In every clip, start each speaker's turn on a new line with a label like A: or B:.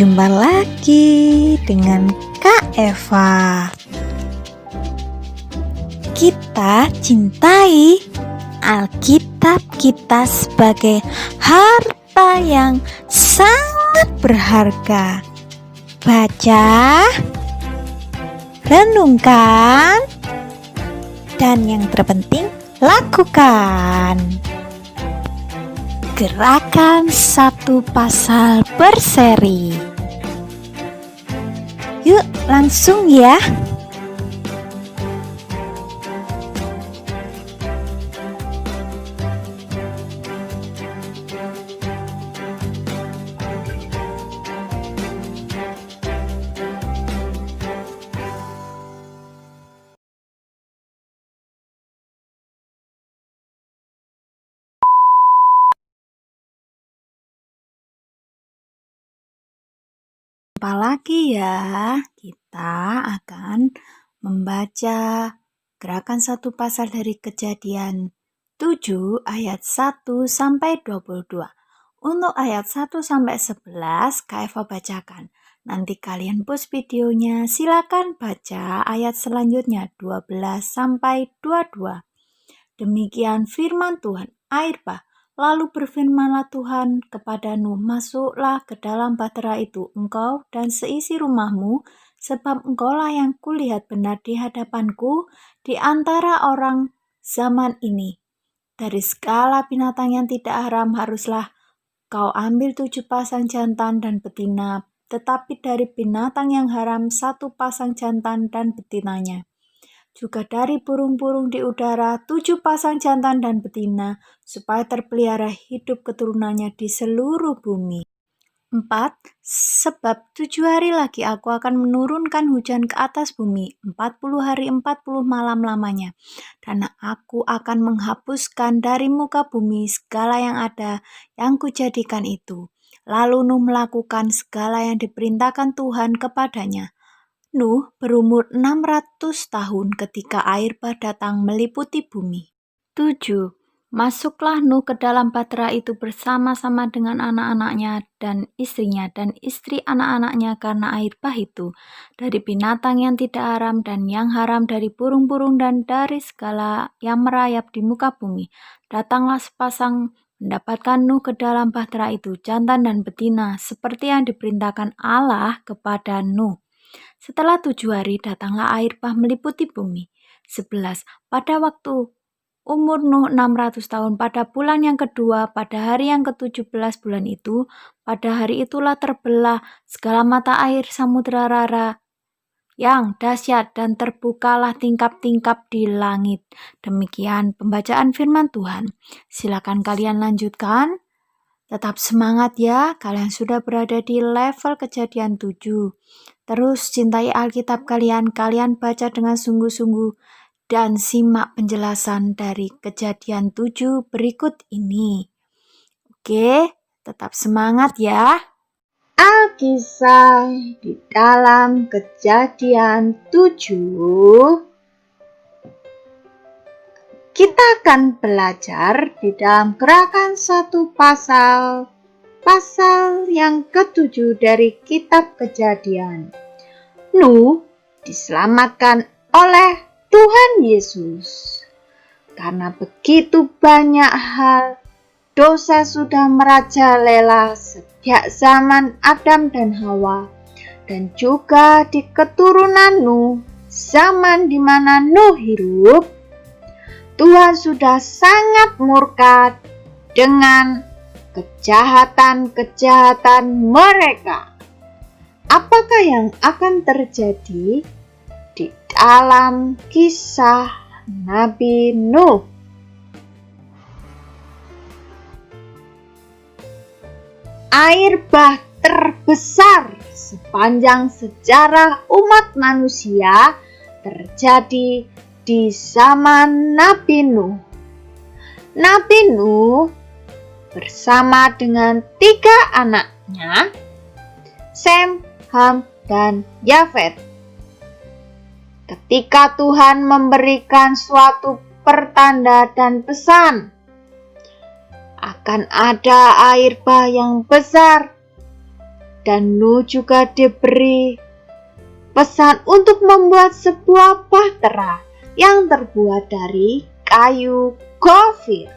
A: Jumpa lagi dengan Kak Eva. Kita cintai Alkitab kita sebagai harta yang sangat berharga. Baca, renungkan, dan yang terpenting lakukan. Gerakan satu pasal berseri. Yuk langsung ya. Jumpa lagi ya, kita akan membaca gerakan satu pasal dari Kejadian 7 ayat 1 sampai 22. Untuk ayat 1 sampai 11 Kak Eva bacakan. Nanti kalian pause videonya, silakan baca ayat selanjutnya 12 sampai 22. Demikian firman Tuhan. Air bah. Lalu berfirmanlah Tuhan kepada Nuh, masuklah ke dalam bahtera itu, engkau dan seisi rumahmu, sebab engkaulah yang kulihat benar di hadapanku di antara orang zaman ini. Dari segala binatang yang tidak haram haruslah kau ambil 7 pasang jantan dan betina, tetapi dari binatang yang haram 1 pasang jantan dan betinanya. Juga dari burung-burung di udara 7 pasang jantan dan betina, supaya terpelihara hidup keturunannya di seluruh bumi. 4. Sebab 7 hari lagi aku akan menurunkan hujan ke atas bumi, 40 hari 40 malam lamanya. Dan aku akan menghapuskan dari muka bumi segala yang ada yang kujadikan itu. Lalu Nuh melakukan segala yang diperintahkan Tuhan kepadanya. Nuh berumur 600 tahun ketika air bah datang meliputi bumi. 7. Masuklah Nuh ke dalam bahtera itu bersama-sama dengan anak-anaknya dan istrinya dan istri anak-anaknya karena air bah itu dari binatang yang tidak haram dan yang haram, dari burung-burung dan dari segala yang merayap di muka bumi. Datanglah sepasang mendapatkan Nuh ke dalam bahtera itu, jantan dan betina, seperti yang diperintahkan Allah kepada Nuh. Setelah 7 hari datanglah air bah meliputi bumi. 11. Pada waktu umur Nuh 600 tahun, pada bulan yang kedua, pada hari yang ke-17 bulan itu, pada hari itulah terbelah segala mata air samudera rara yang dahsyat dan terbukalah tingkap-tingkap di langit. Demikian pembacaan firman Tuhan. Silakan kalian lanjutkan. Tetap semangat ya, kalian sudah berada di level Kejadian 7. Terus cintai Alkitab kalian baca dengan sungguh-sungguh dan simak penjelasan dari Kejadian 7 berikut ini. Oke, tetap semangat ya.
B: Alkisah di dalam Kejadian 7. Kita akan belajar di dalam gerakan satu pasal yang ke-7 dari kitab Kejadian. Nuh diselamatkan oleh Tuhan Yesus. Karena begitu banyak hal, dosa sudah merajalela sejak zaman Adam dan Hawa, dan juga di keturunan Nuh, zaman di mana Nuh hidup, Tuhan sudah sangat murka dengan kejahatan-kejahatan mereka. Apakah yang akan terjadi di dalam kisah Nabi Nuh? Air bah terbesar sepanjang sejarah umat manusia terjadi di zaman Nabi Nuh. Nabi Nuh bersama dengan 3 anaknya, Sem, Ham, dan Yafet. Ketika Tuhan memberikan suatu pertanda dan pesan, akan ada air bah yang besar Dan Nuh juga diberi pesan untuk membuat sebuah bahtera yang terbuat dari kayu gofir.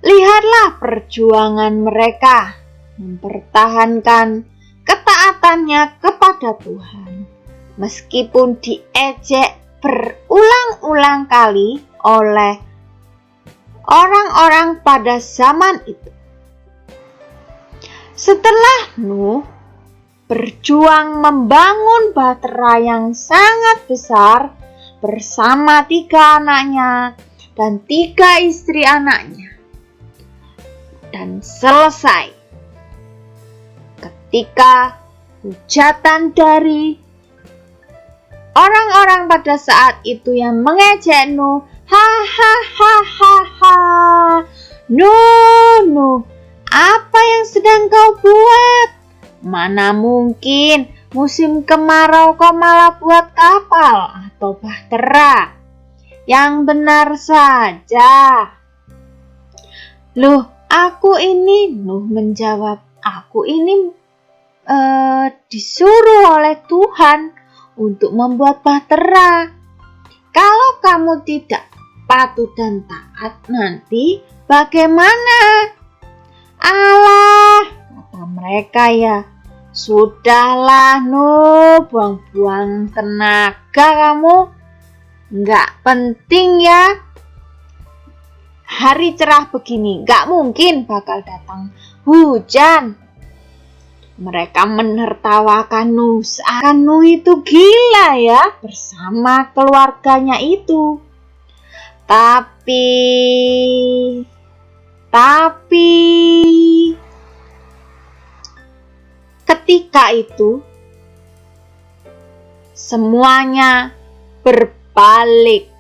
B: Lihatlah perjuangan mereka mempertahankan ketaatannya kepada Tuhan, meskipun diejek berulang-ulang kali oleh orang-orang pada zaman itu. Setelah Nuh berjuang membangun bahtera yang sangat besar bersama 3 anaknya dan 3 istri anaknya, dan selesai ketika hujatan dari orang-orang pada saat itu yang mengejek Nuh, hahaha, Nuh, apa yang sedang kau buat? Mana mungkin musim kemarau kau malah buat kapal atau bahtera? Yang benar saja. Loh, aku ini, Nuh menjawab, aku ini disuruh oleh Tuhan untuk membuat bahtera. Kalau kamu tidak patuh dan taat, nanti bagaimana? Alah, kata mereka ya, sudahlah Nuh, buang-buang tenaga kamu, nggak penting ya. Hari cerah begini, nggak mungkin bakal datang hujan. Mereka menertawakan Nuh, seakan Nuh itu gila ya bersama keluarganya itu. Tapi ketika itu semuanya berbalik.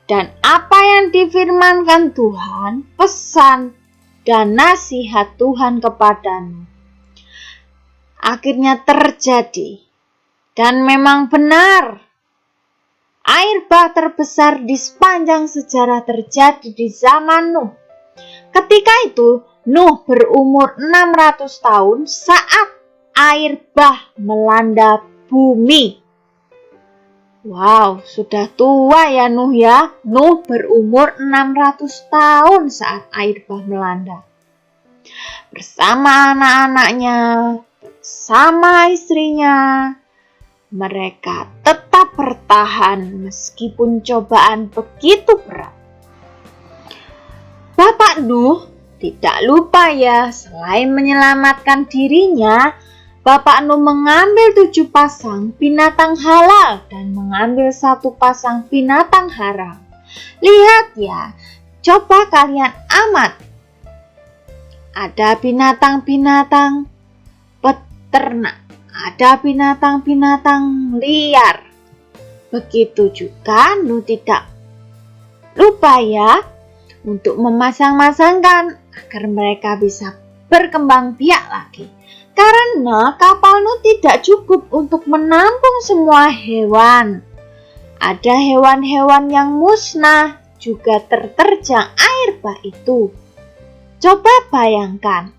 B: Dan apa yang difirmankan Tuhan, pesan dan nasihat Tuhan kepada Nuh, akhirnya terjadi. Dan memang benar, air bah terbesar di sepanjang sejarah terjadi di zaman Nuh. Ketika itu Nuh berumur 600 tahun saat air bah melanda bumi. Wow, sudah tua ya Nuh ya. Nuh berumur 600 tahun saat air bah melanda. Bersama anak-anaknya, bersama istrinya, mereka tetap bertahan meskipun cobaan begitu berat. Bapak Nuh tidak lupa ya, selain menyelamatkan dirinya, Bapak Nuh mengambil 7 pasang binatang halal dan mengambil 1 pasang binatang haram. Lihat ya, coba kalian amat. Ada binatang-binatang peternak, ada binatang-binatang liar. Begitu juga Nuh tidak lupa ya untuk memasang-masangkan agar mereka bisa berkembang biak lagi. Karena kapal Nuh tidak cukup untuk menampung semua hewan. Ada hewan-hewan yang musnah juga terterjang air bah itu. Coba bayangkan,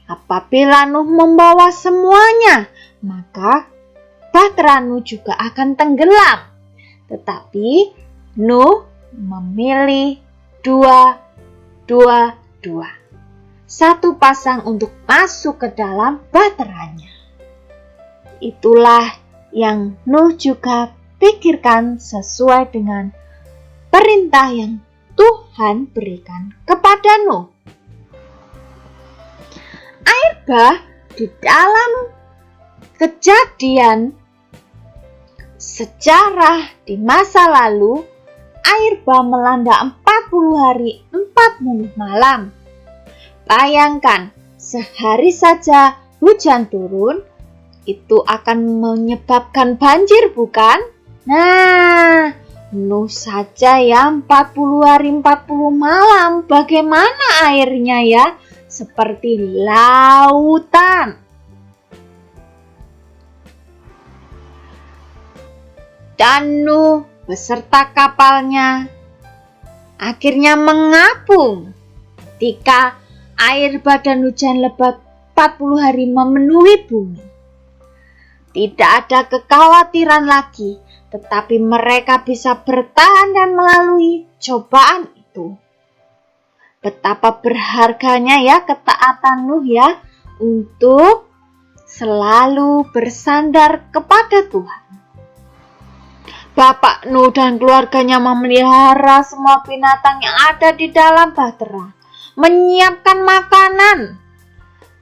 B: apabila Nuh membawa semuanya, maka bahtera Nuh juga akan tenggelam. Tetapi Nuh memilih 2. 1 pasang untuk masuk ke dalam bahteranya. Itulah yang Nuh juga pikirkan sesuai dengan perintah yang Tuhan berikan kepada Nuh. Air bah di dalam kejadian sejarah di masa lalu, air bah melanda 40 hari 40 malam. Bayangkan, sehari saja hujan turun, itu akan menyebabkan banjir bukan? Nah, Nuh saja ya 40 hari 40 malam, bagaimana airnya ya? Seperti lautan. Dan Nuh beserta kapalnya akhirnya mengapung ketika air bah dan hujan lebat 40 hari memenuhi bumi. Tidak ada kekhawatiran lagi, tetapi mereka bisa bertahan dan melalui cobaan itu. Betapa berharganya ya ketaatan Nuh ya, untuk selalu bersandar kepada Tuhan. Bapak Nuh dan keluarganya memelihara semua binatang yang ada di dalam bahtera, menyiapkan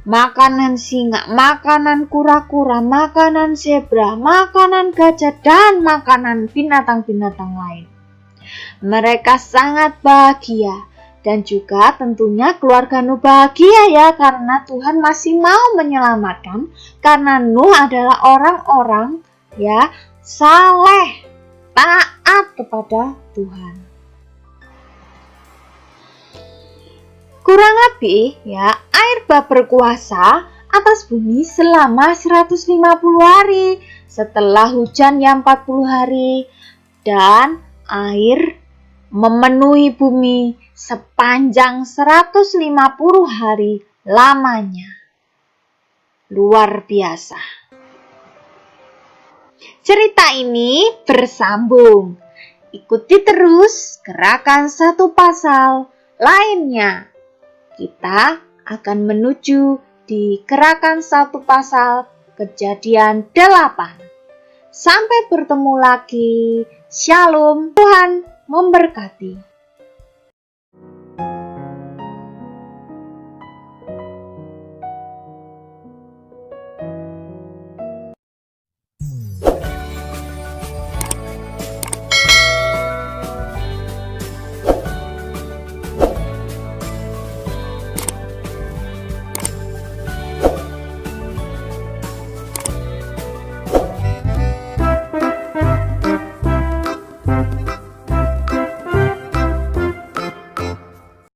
B: makanan singa, makanan kura-kura, makanan zebra, makanan gajah, dan makanan binatang-binatang lain. Mereka sangat bahagia, dan juga tentunya keluarga Nuh bahagia ya, karena Tuhan masih mau menyelamatkan, karena Nuh adalah orang-orang ya saleh, taat kepada Tuhan. Kurang lebih ya, air bah berkuasa atas bumi selama 150 hari setelah hujan yang 40 hari, dan air memenuhi bumi sepanjang 150 hari lamanya. Luar biasa. Cerita ini bersambung. Ikuti terus gerakan satu pasal lainnya. Kita akan menuju di gerakan satu pasal Kejadian 8. Sampai bertemu lagi. Shalom, Tuhan memberkati.